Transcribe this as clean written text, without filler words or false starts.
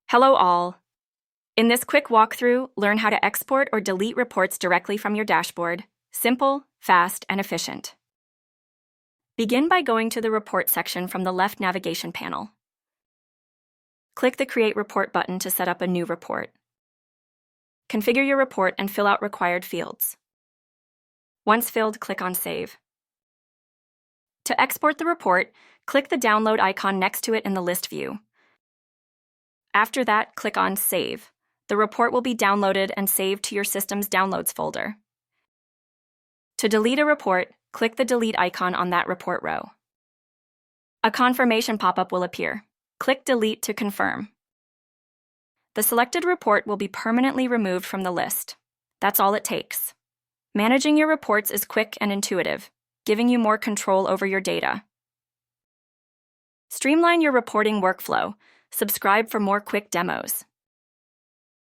Hello all. In this quick walkthrough, learn how to export or delete reports directly from your dashboard. Simple, fast, and efficient. Begin by going to the Report section from the left navigation panel. Click the Create Report button to set up a new report. Configure your report and fill out required fields. Once filled, click on Save. To export the report, click the download icon next to it in the list view. After that, click on Save. The report will be downloaded and saved to your system's Downloads folder. To delete a report, click the Delete icon on that report row. A confirmation pop-up will appear. Click Delete to confirm. The selected report will be permanently removed from the list. That's all it takes. Managing your reports is quick and intuitive, giving you more control over your data. Streamline your reporting workflow. Subscribe for more quick demos.